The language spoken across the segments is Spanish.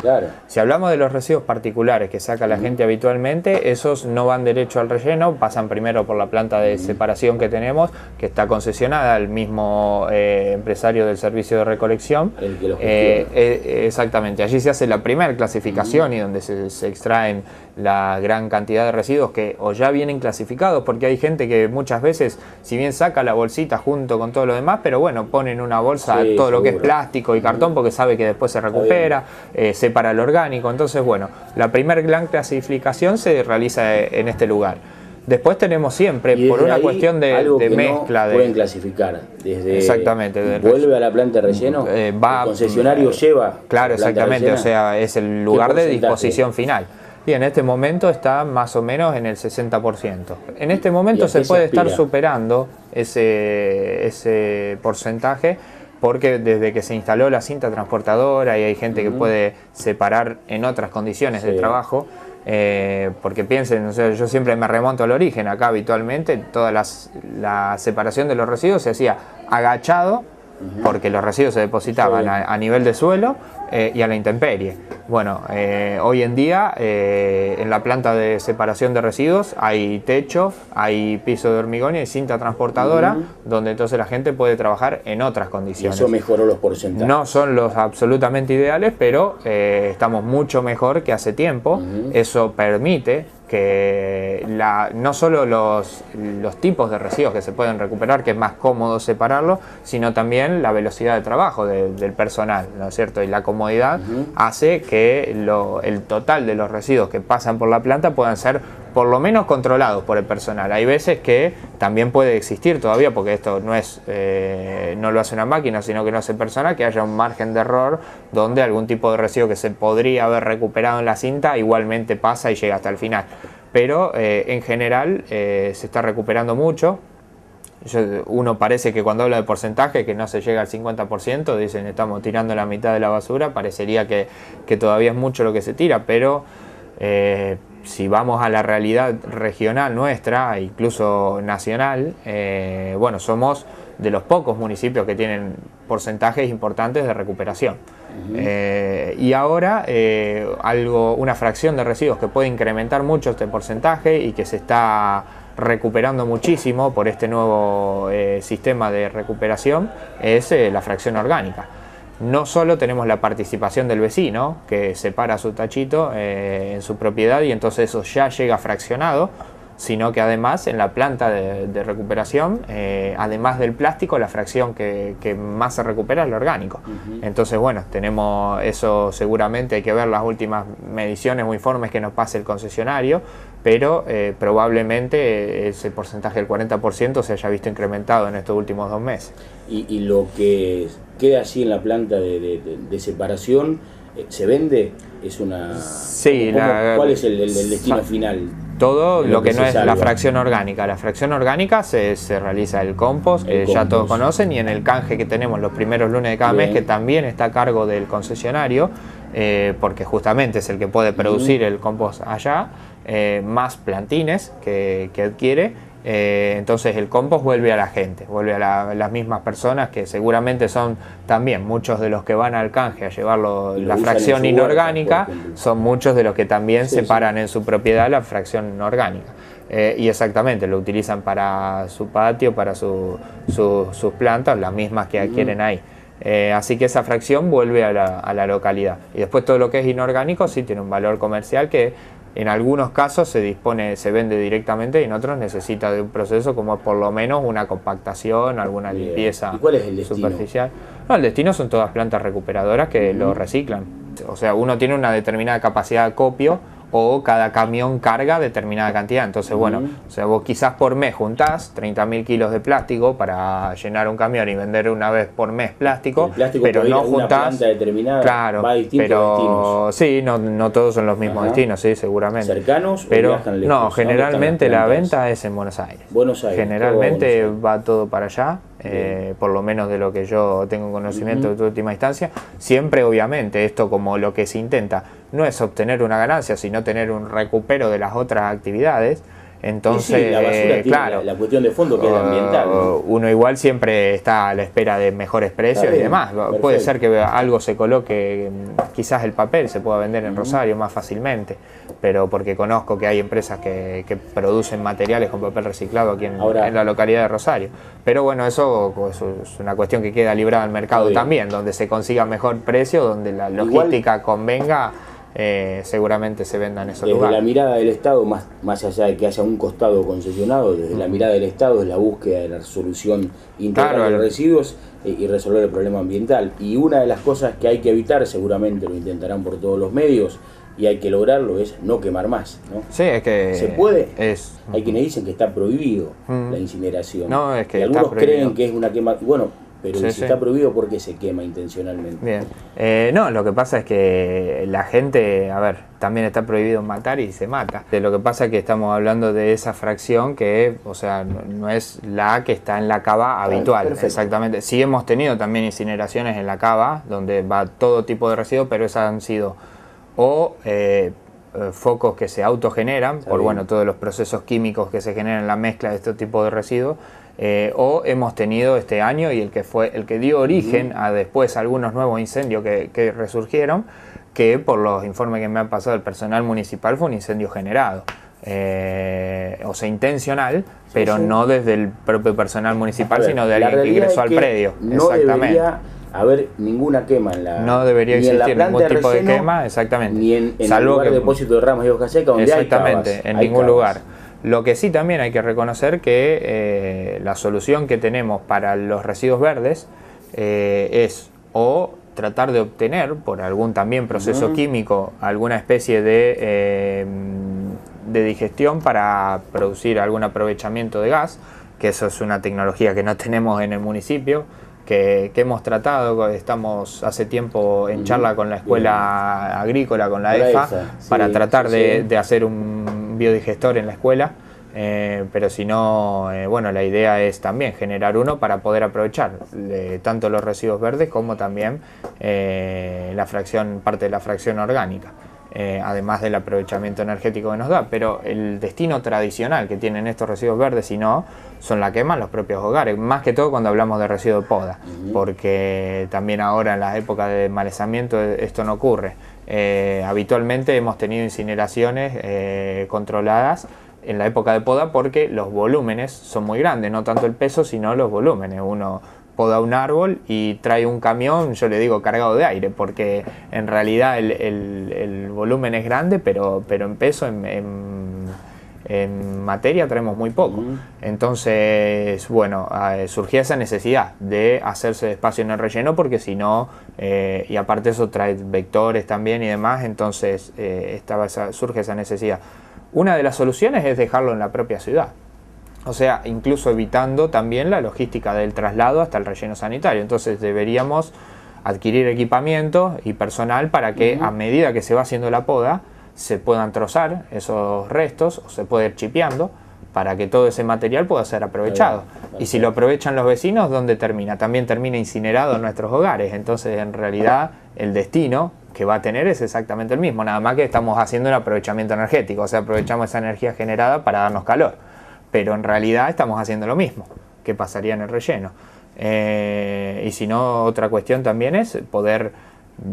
Claro. Si hablamos de los residuos particulares que saca la gente habitualmente, esos no van derecho al relleno, pasan primero por la planta de separación que tenemos, que está concesionada al mismo empresario del servicio de recolección. El que lo gestiona. Exactamente, allí se hace la primera clasificación y donde se extraen la gran cantidad de residuos que o ya vienen clasificados, porque hay gente que muchas veces, si bien saca la bolsita junto con todo lo demás, pero bueno, pone en una bolsa Sí, todo lo que es seguro. plástico y cartón porque sabe que después se recupera, separa el orgánico. Entonces, bueno, la primera gran clasificación se realiza en este lugar. Después tenemos siempre, Y por desde una ahí, cuestión de algo que mezcla no pueden clasificar. Desde Exactamente. vuelve a la planta de relleno, va, el concesionario lleva. Claro, la planta exactamente, rellena. o sea, es el lugar de porcentaje? disposición final. Y en este momento está más o menos en el 60%. En este ¿Y momento a se qué se puede estar aspira? superando ese porcentaje, porque desde que se instaló la cinta transportadora y hay gente que puede separar en otras condiciones de Sí. trabajo, porque piensen, o sea, yo siempre me remonto al origen. Acá habitualmente toda la separación de los residuos se hacía agachado, porque los residuos se depositaban Sí. a nivel de suelo y a la intemperie. Bueno, hoy en día en la planta de separación de residuos hay techo, hay piso de hormigón y hay cinta transportadora, donde entonces la gente puede trabajar en otras Y condiciones. eso mejoró los porcentajes. No son los absolutamente ideales, pero estamos mucho mejor que hace tiempo. Eso permite que no solo los tipos de residuos que se pueden recuperar, que es más cómodo separarlo, sino también la velocidad de trabajo del personal, ¿no es cierto? Y la comodidad hace que el total de los residuos que pasan por la planta puedan ser por lo menos controlados por el personal. Hay veces que también puede existir todavía, porque esto no es no lo hace una máquina, sino que lo hace personal, que haya un margen de error donde algún tipo de residuo que se podría haber recuperado en la cinta igualmente pasa y llega hasta el final. Pero en general se está recuperando mucho. Uno parece que cuando habla de porcentaje que no se llega al 50%, dicen estamos tirando la mitad de la basura, parecería que todavía es mucho lo que se tira, pero si vamos a la realidad regional nuestra, incluso nacional, bueno, somos de los pocos municipios que tienen porcentajes importantes de recuperación. Y ahora una fracción de residuos que puede incrementar mucho este porcentaje y que se está recuperando muchísimo por este nuevo sistema de recuperación es la fracción orgánica. No solo tenemos la participación del vecino que separa su tachito en su propiedad y entonces eso ya llega fraccionado, sino que además en la planta de recuperación, además del plástico, la fracción que más se recupera es el orgánico. Entonces, bueno, tenemos eso, seguramente hay que ver las últimas mediciones o informes que nos pase el concesionario, pero probablemente ese porcentaje del 40% se haya visto incrementado en estos últimos 2 meses. Y lo que queda allí en la planta de separación, ¿se vende? Es una... Sí, ¿Cuál es el destino final? Todo lo que no es salva. la fracción orgánica. La fracción orgánica se realiza el compost, que ya todos conocen, y en el canje que tenemos los primeros lunes de cada mes, que también está a cargo del concesionario, porque justamente es el que puede producir el compost allá, más plantines que adquiere. Entonces el compost vuelve a la gente, vuelve a las mismas personas que seguramente son también muchos de los que van al canje a llevarlo, la fracción inorgánica, son muchos de los que también separan en su propiedad la fracción orgánica. Y exactamente, lo utilizan para su patio, para sus plantas, las mismas que adquieren ahí. Así que esa fracción vuelve a la localidad. Y después todo lo que es inorgánico sí tiene un valor comercial que en algunos casos se vende directamente y en otros necesita de un proceso como por lo menos una compactación, alguna limpieza. ¿Y cuál es el destino? Superficial. No, el destino son todas plantas recuperadoras que lo reciclan. O sea, uno tiene una determinada capacidad de acopio o cada camión carga determinada cantidad. Entonces, bueno, o sea, vos quizás por mes juntás 30.000 kilos de plástico para llenar un camión y vender una vez por mes plástico, pero no juntás, determinada, claro, va a distintos destinos. Sí, no todos son los mismos destinos, sí, seguramente. ¿Cercanos pero o viajan lejos? no, generalmente la venta es en Buenos Aires. Generalmente Buenos Aires. va todo para allá. Por lo menos de lo que yo tengo conocimiento de última instancia. Siempre, obviamente, esto como lo que se intenta no es obtener una ganancia, sino tener un recupero de las otras actividades. Entonces, sí, la basura tiene claro, la cuestión de fondo que es la ambiental, ¿no? Uno igual siempre está a la espera de mejores precios y demás. Perfecto. Puede ser que algo se coloque, quizás el papel se pueda vender en Rosario más fácilmente, pero porque conozco que hay empresas que producen materiales con papel reciclado aquí en la localidad de Rosario. Pero bueno, eso es una cuestión que queda librada al mercado también, donde se consiga mejor precio, donde la logística convenga. Seguramente se vendan esos lugares. Desde la mirada del Estado, más allá de que haya un costado concesionado, desde la mirada del Estado es la búsqueda de la resolución integral de los residuos y resolver el problema ambiental. Y una de las cosas que hay que evitar, seguramente lo intentarán por todos los medios, y hay que lograrlo, es no quemar más, ¿no? Sí, es que... ¿Se puede? Hay quienes dicen que está prohibido la incineración. No, es que y algunos creen que es una quema... Bueno, pero si está prohibido, ¿por qué se quema intencionalmente? Bien. No, lo que pasa es que la gente, a ver, también está prohibido matar y se mata. Lo que pasa es que estamos hablando de esa fracción que, o sea, no es la que está en la cava habitual. Perfecto. Exactamente. Sí hemos tenido también incineraciones en la cava, donde va todo tipo de residuos, pero esas han sido focos que se autogeneran por todos los procesos químicos que se generan en la mezcla de este tipo de residuos. O hemos tenido este año, y el que dio origen a después algunos nuevos incendios que resurgieron, que por los informes que me ha pasado el personal municipal fue un incendio generado, o sea, intencional, pero no desde el propio personal municipal, sino de alguien que ingresó al predio. No debería haber ninguna quema en la... No debería existir ningún tipo de quema, exactamente. Ni en el lugar de depósito de ramas y hoja seca, donde exactamente, en ningún lugar. Lo que sí también hay que reconocer que la solución que tenemos para los residuos verdes es o tratar de obtener por algún también proceso químico alguna especie de digestión para producir algún aprovechamiento de gas, que eso es una tecnología que no tenemos en el municipio, que hemos tratado. Estamos hace tiempo en charla con la escuela agrícola, con la EFA, para tratar de hacer un biodigestor en la escuela, pero si no, la idea es también generar uno para poder aprovechar tanto los residuos verdes como también parte de la fracción orgánica. Además del aprovechamiento energético que nos da, pero el destino tradicional que tienen estos residuos verdes, si no, son la quema en los propios hogares, más que todo cuando hablamos de residuo de poda, porque también ahora en las épocas de malezamiento esto no ocurre. Habitualmente hemos tenido incineraciones controladas en la época de poda porque los volúmenes son muy grandes, no tanto el peso sino los volúmenes. Uno poda un árbol y trae un camión, yo le digo cargado de aire, porque en realidad el volumen es grande, pero en peso, en materia traemos muy poco. Entonces, surgía esa necesidad de hacerse espacio en el relleno, porque si no, y aparte eso trae vectores también y demás, entonces surge esa necesidad. Una de las soluciones es dejarlo en la propia ciudad. O sea, incluso evitando también la logística del traslado hasta el relleno sanitario. Entonces deberíamos adquirir equipamiento y personal para que a medida que se va haciendo la poda se puedan trozar esos restos o se puede ir chipeando para que todo ese material pueda ser aprovechado. Y si lo aprovechan los vecinos, ¿dónde termina? También termina incinerado en nuestros hogares. Entonces, en realidad, el destino que va a tener es exactamente el mismo, nada más que estamos haciendo un aprovechamiento energético, o sea, aprovechamos esa energía generada para darnos calor. Pero en realidad estamos haciendo lo mismo que pasaría en el relleno. Y si no, otra cuestión también es poder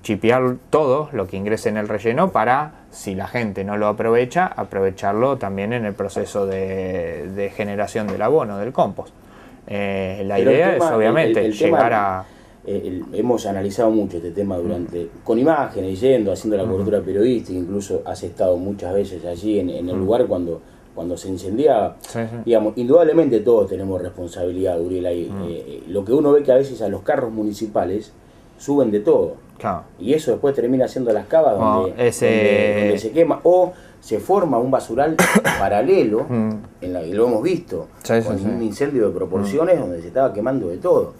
chipear todo lo que ingrese en el relleno para, si la gente no lo aprovecha, aprovecharlo también en el proceso de generación del abono, del compost. La idea es obviamente llegar a... hemos analizado mucho este tema con imágenes, haciendo la cobertura periodística, incluso has estado muchas veces allí en el lugar cuando se incendiaba. Digamos, indudablemente todos tenemos responsabilidad, Uriel, ahí. Lo que uno ve que a veces a los carros municipales suben de todo. Claro. Y eso después termina siendo las cavas donde se quema, o se forma un basural paralelo, y lo hemos visto, con un incendio de proporciones donde se estaba quemando de todo.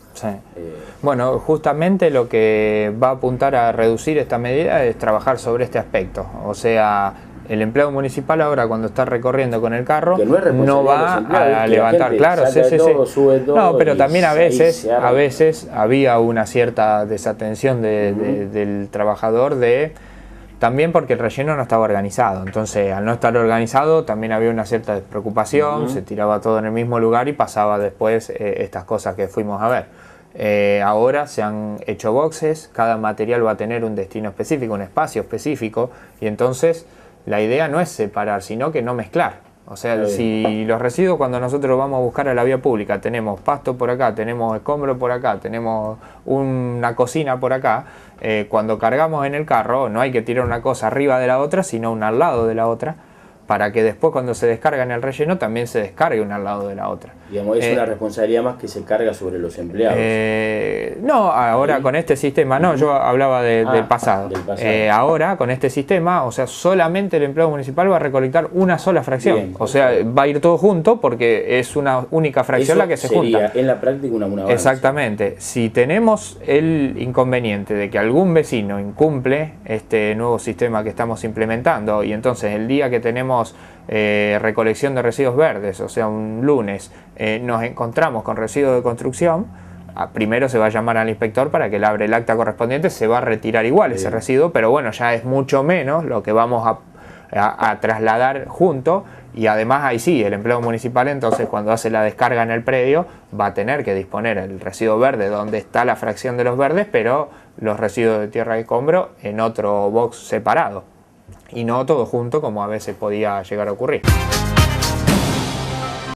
Bueno, justamente lo que va a apuntar a reducir esta medida es trabajar sobre este aspecto. O sea, el empleado municipal ahora, cuando está recorriendo con el carro, no va a levantar, sube todo. No, pero también a veces había una cierta desatención del trabajador de También porque el relleno no estaba organizado, entonces al no estar organizado también había una cierta despreocupación, se tiraba todo en el mismo lugar y pasaba después estas cosas que fuimos a ver. Ahora se han hecho boxes, cada material va a tener un destino específico, un espacio específico, y entonces la idea no es separar, sino que no mezclar. O sea, si los residuos cuando nosotros vamos a buscar a la vía pública, tenemos pasto por acá, tenemos escombro por acá, tenemos una cocina por acá, cuando cargamos en el carro no hay que tirar una cosa arriba de la otra, sino una al lado de la otra, para que después cuando se descarga en el relleno también se descargue una al lado de la otra. Digamos, es una responsabilidad más que se carga sobre los empleados. No, ahora con este sistema, no, yo hablaba del pasado. Ahora con este sistema, o sea, solamente el empleado municipal va a recolectar una sola fracción. Bien, o sea, va a ir todo junto porque es una única fracción la que se junta. En la práctica una avance. Exactamente. Si tenemos el inconveniente de que algún vecino incumple este nuevo sistema que estamos implementando y entonces el día que tenemos recolección de residuos verdes, o sea un lunes, nos encontramos con residuos de construcción, primero se va a llamar al inspector para que le abra el acta correspondiente, se va a retirar igual ese residuo, pero bueno, ya es mucho menos lo que vamos a trasladar junto, y además ahí sí, el empleado municipal entonces cuando hace la descarga en el predio va a tener que disponer el residuo verde donde está la fracción de los verdes, pero los residuos de tierra y escombro en otro box separado. Y no todo junto como a veces podía llegar a ocurrir.